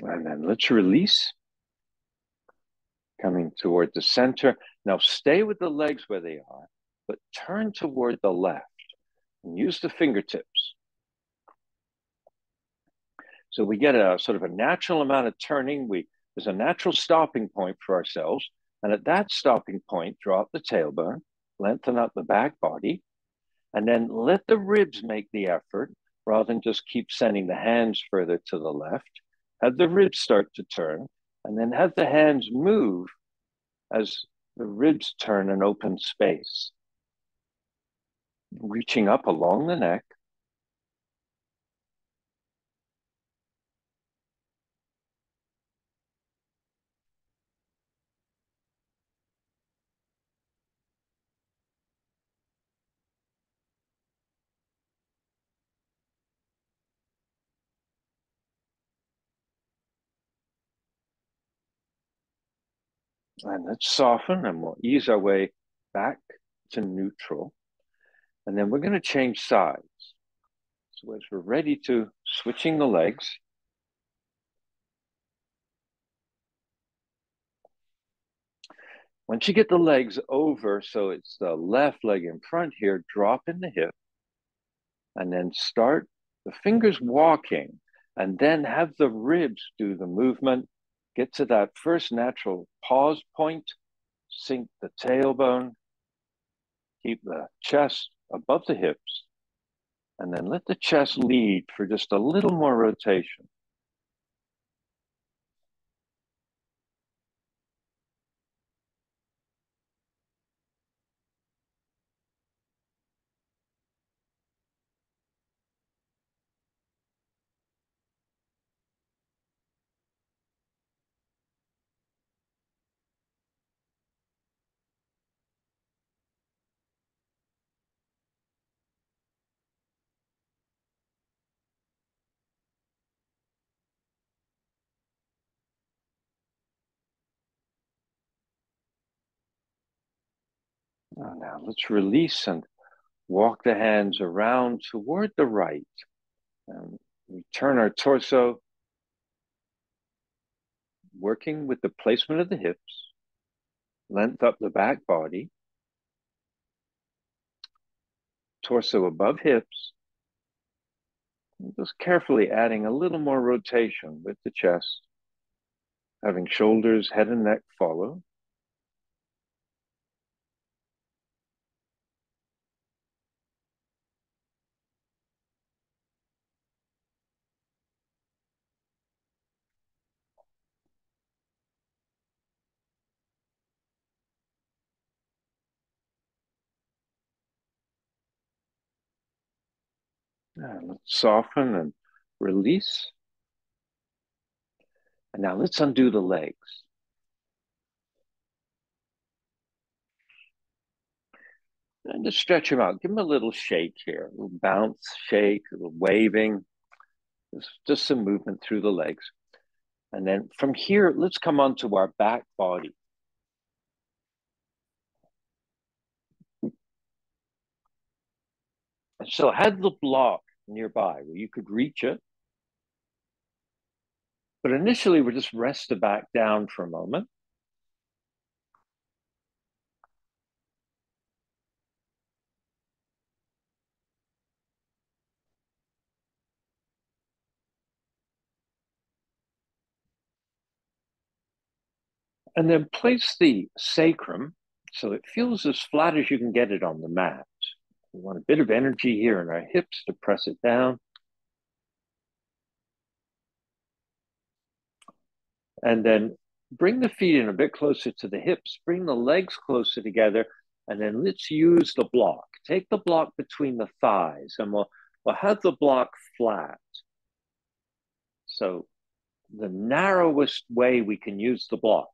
And then let's release, coming toward the center. Now stay with the legs where they are, but turn toward the left and use the fingertips. So we get a sort of a natural amount of turning. There's a natural stopping point for ourselves. And at that stopping point, drop the tailbone, lengthen up the back body, and then let the ribs make the effort rather than just keep sending the hands further to the left. Have the ribs start to turn, and then have the hands move as The ribs turn an open space, reaching up along the neck. And let's soften and we'll ease our way back to neutral. And then we're going to change sides. So as we're ready to switching the legs, once you get the legs over, so it's the left leg in front here, drop in the hip, and then start the fingers walking, and then have the ribs do the movement. Get to that first natural pause point, sink the tailbone, keep the chest above the hips, and then let the chest lead for just a little more rotation. Now let's release and walk the hands around toward the right. And we turn our torso, working with the placement of the hips, length up the back body, torso above hips, just carefully adding a little more rotation with the chest, having shoulders, head, and neck follow. And let's soften and release. And now let's undo the legs. And just stretch them out. Give them a little shake here, a little bounce, shake, a little waving. Just some movement through the legs. And then from here, let's come onto our back body. So have the block nearby where you could reach it. But initially, we'll just rest the back down for a moment. And then place the sacrum so it feels as flat as you can get it on the mat. We want a bit of energy here in our hips to press it down. And then bring the feet in a bit closer to the hips, bring the legs closer together, and then let's use the block. Take the block between the thighs, and we'll have the block flat. So the narrowest way we can use the block,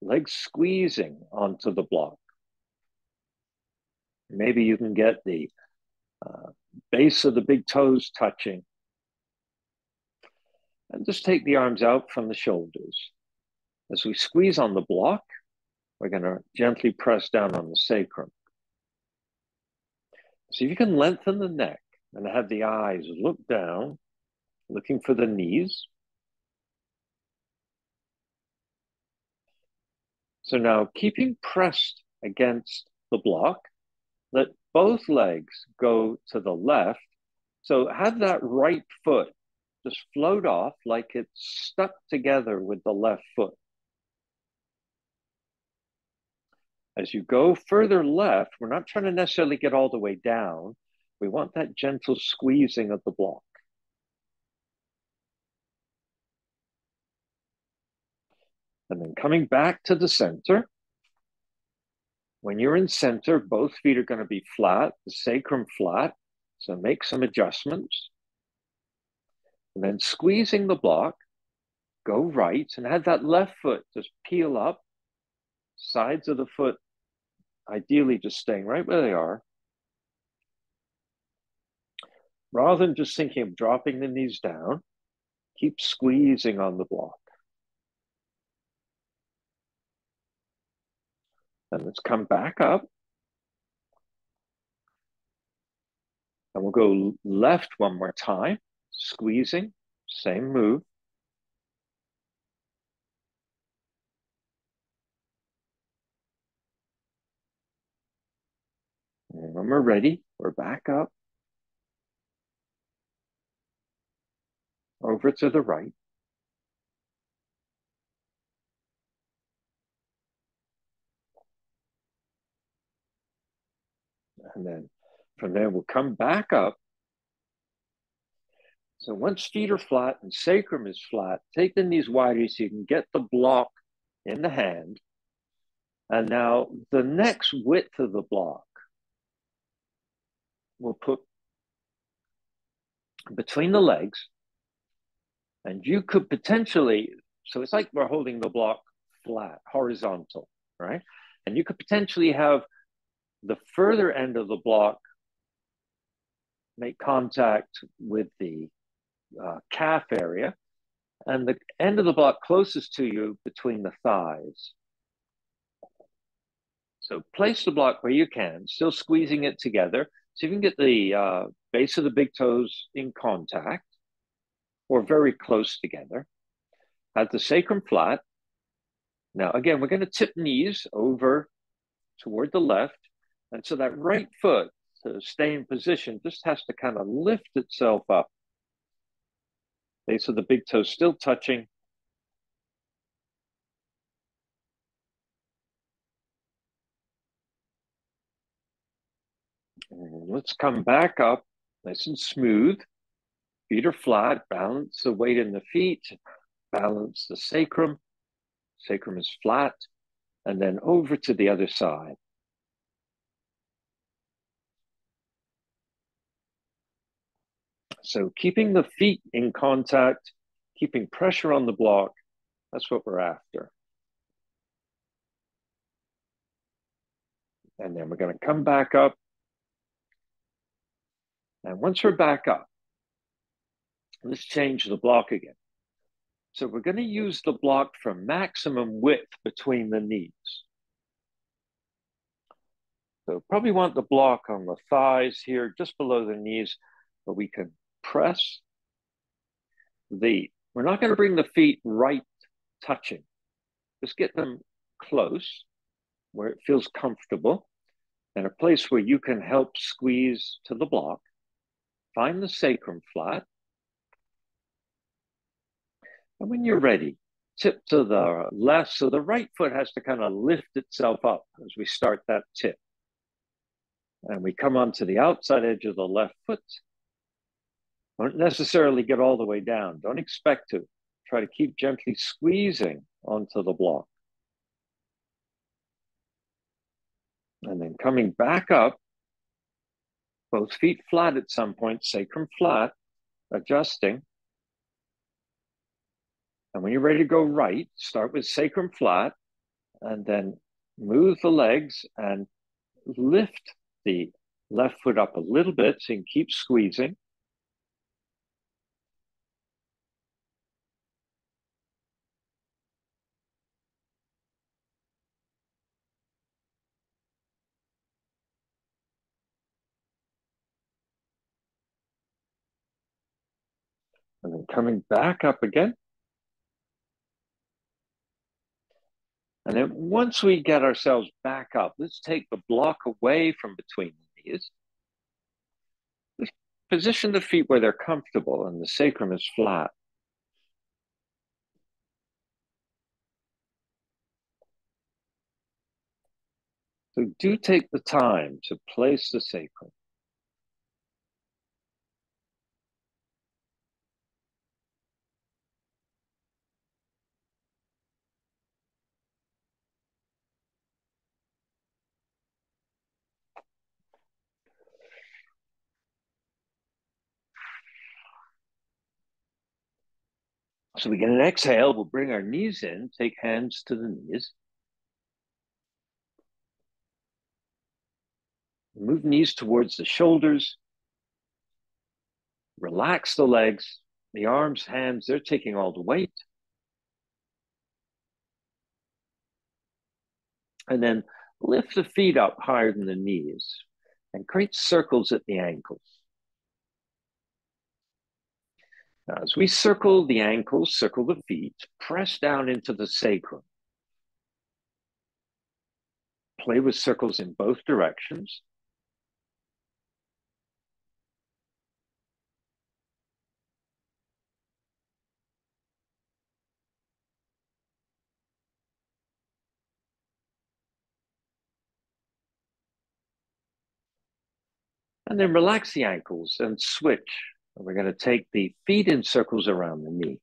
legs squeezing onto the block. Maybe you can get the base of the big toes touching. And just take the arms out from the shoulders. As we squeeze on the block, we're going to gently press down on the sacrum. So you can lengthen the neck and have the eyes look down, looking for the knees. So now, keeping pressed against the block, let both legs go to the left. So have that right foot just float off like it's stuck together with the left foot. As you go further left, we're not trying to necessarily get all the way down. We want that gentle squeezing of the block. And then coming back to the center. When you're in center, both feet are going to be flat, the sacrum flat. So make some adjustments. And then squeezing the block, go right and have that left foot just peel up, sides of the foot, ideally just staying right where they are. Rather than just thinking of dropping the knees down, keep squeezing on the block. And let's come back up. And we'll go left one more time, squeezing, same move. And when we're ready, we're back up. Over to the right. And then from there, we'll come back up. So once feet are flat and sacrum is flat, take the knees wider so you can get the block in the hand. And now the next width of the block, we'll put between the legs. And you could potentially, so it's like we're holding the block flat, horizontal, right? And you could potentially have the further end of the block make contact with the calf area, and the end of the block closest to you between the thighs. So place the block where you can, still squeezing it together, so you can get the base of the big toes in contact or very close together. Have the sacrum flat. Now, again, we're going to tip knees over toward the left. And so that right foot, to stay in position, just has to kind of lift itself up. Base of the big toe still touching. And let's come back up, nice and smooth. Feet are flat, balance the weight in the feet, balance the sacrum. Sacrum is flat, and then over to the other side. So keeping the feet in contact, keeping pressure on the block, that's what we're after. And then we're going to come back up. And once we're back up, let's change the block again. So we're going to use the block for maximum width between the knees. So probably want the block on the thighs here, just below the knees, but we can press we're not going to bring the feet right touching. Just get them close where it feels comfortable and a place where you can help squeeze to the block. Find the sacrum flat. And when you're ready, tip to the left. So the right foot has to kind of lift itself up as we start that tip. And we come onto the outside edge of the left foot. Don't necessarily get all the way down. Don't expect to. Try to keep gently squeezing onto the block. And then coming back up, both feet flat at some point, sacrum flat, adjusting. And when you're ready to go right, start with sacrum flat, and then move the legs and lift the left foot up a little bit so you can keep squeezing. And then coming back up again. And then once we get ourselves back up, let's take the block away from between the knees. Let's position the feet where they're comfortable and the sacrum is flat. So do take the time to place the sacrum. So we get an exhale, we'll bring our knees in, take hands to the knees. Move knees towards the shoulders. Relax the legs, the arms, hands, they're taking all the weight. And then lift the feet up higher than the knees and create circles at the ankles. Now, as we circle the ankles, circle the feet, press down into the sacrum. Play with circles in both directions. And then relax the ankles and switch. And we're going to take the feet in circles around the knee.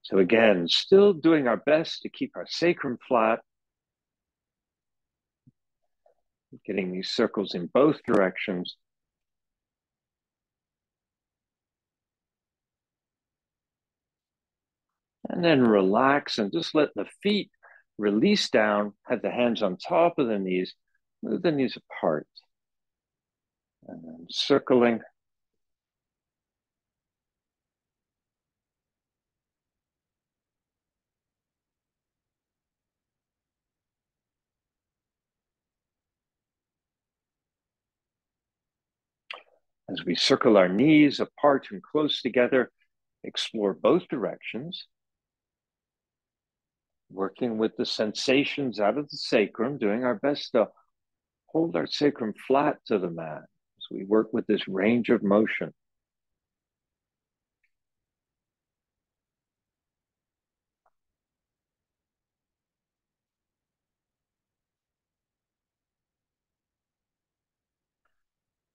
So again, still doing our best to keep our sacrum flat, getting these circles in both directions. And then relax and just let the feet release down, have the hands on top of the knees, move the knees apart. And then circling. As we circle our knees apart and close together, explore both directions, working with the sensations out of the sacrum, doing our best to hold our sacrum flat to the mat as we work with this range of motion.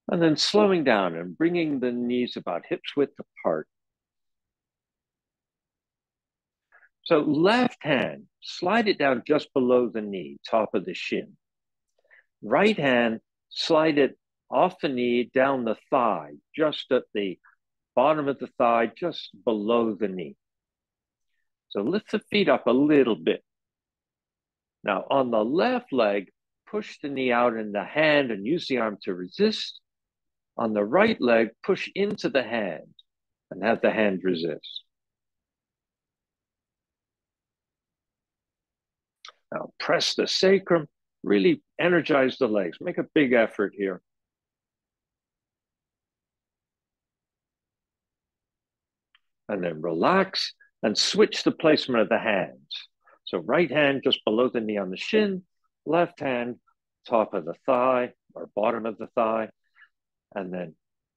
And then slowing down and bringing the knees about hips width apart. So left hand, slide it down just below the knee, top of the shin. Right hand, slide it off the knee, down the thigh, just at the bottom of the thigh, just below the knee. So lift the feet up a little bit. Now on the left leg, push the knee out in the hand and use the arm to resist. On the right leg, push into the hand and have the hand resist. Now press the sacrum, really energize the legs. Make a big effort here. And then relax and switch the placement of the hands. So right hand just below the knee on the shin, left hand top of the thigh or bottom of the thigh, and then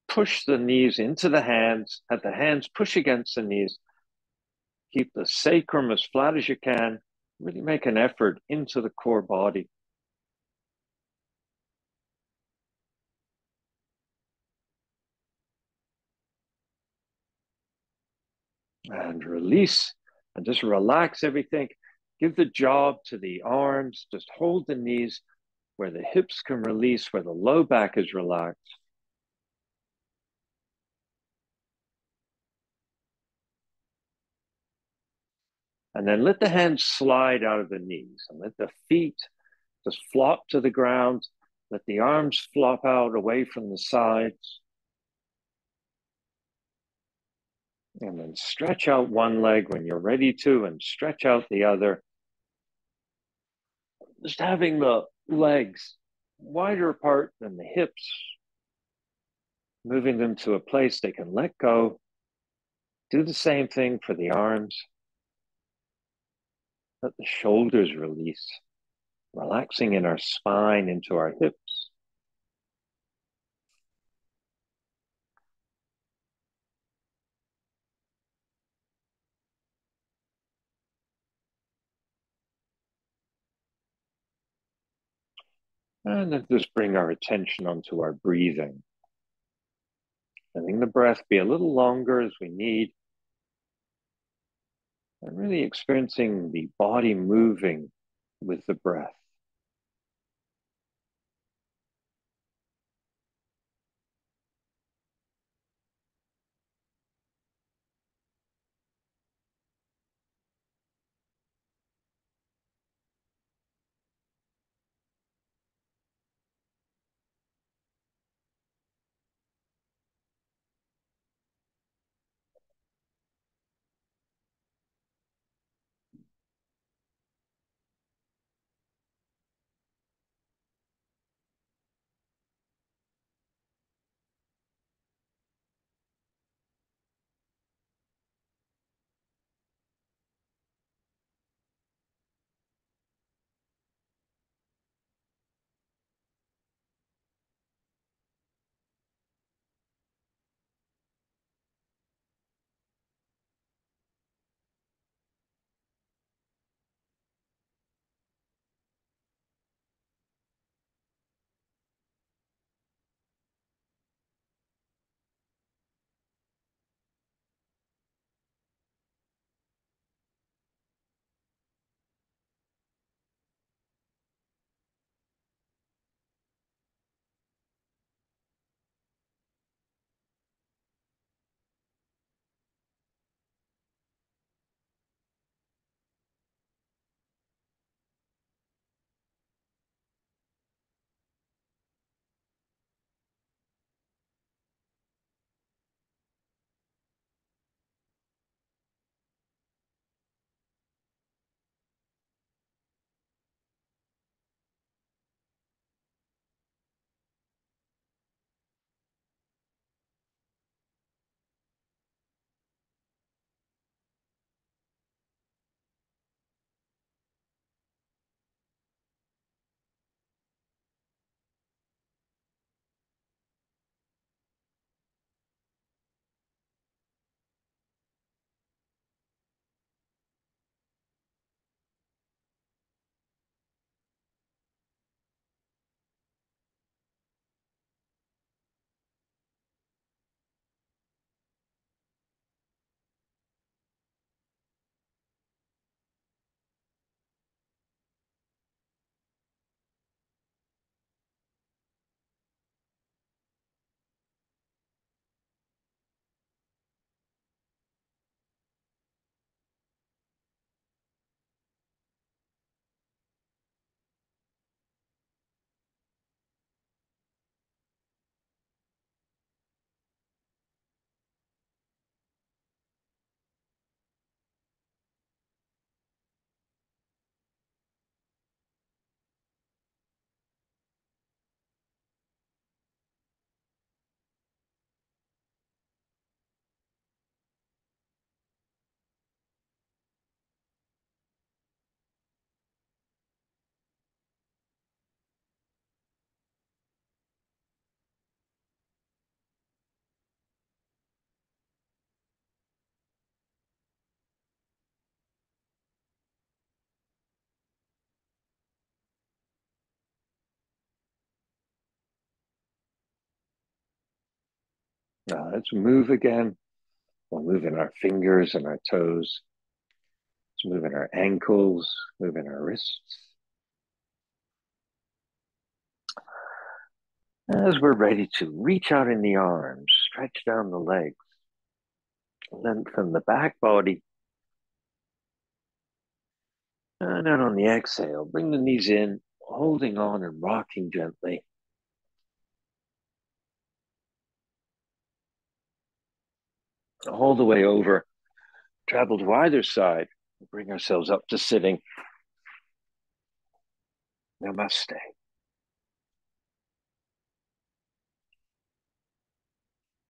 push the knees into the hands, have the hands push against the knees. Keep the sacrum as flat as you can. Really make an effort into the core body. And release and just relax everything. Give the job to the arms. Just hold the knees where the hips can release, where the low back is relaxed. And then let the hands slide out of the knees and let the feet just flop to the ground. Let the arms flop out away from the sides. And then stretch out one leg when you're ready to and stretch out the other. Just having the legs wider apart than the hips, moving them to a place they can let go. Do the same thing for the arms. Let the shoulders release, relaxing in our spine into our hips. And then just bring our attention onto our breathing. Letting the breath be a little longer as we need. and really experiencing the body moving with the breath. Now let's move again. We'll move in our fingers and our toes. Let's move in our ankles, move in our wrists. As we're ready to reach out in the arms, stretch down the legs, lengthen the back body. And then on the exhale, bring the knees in, holding on and rocking gently. All the way over, travel to either side, bring ourselves up to sitting. Namaste.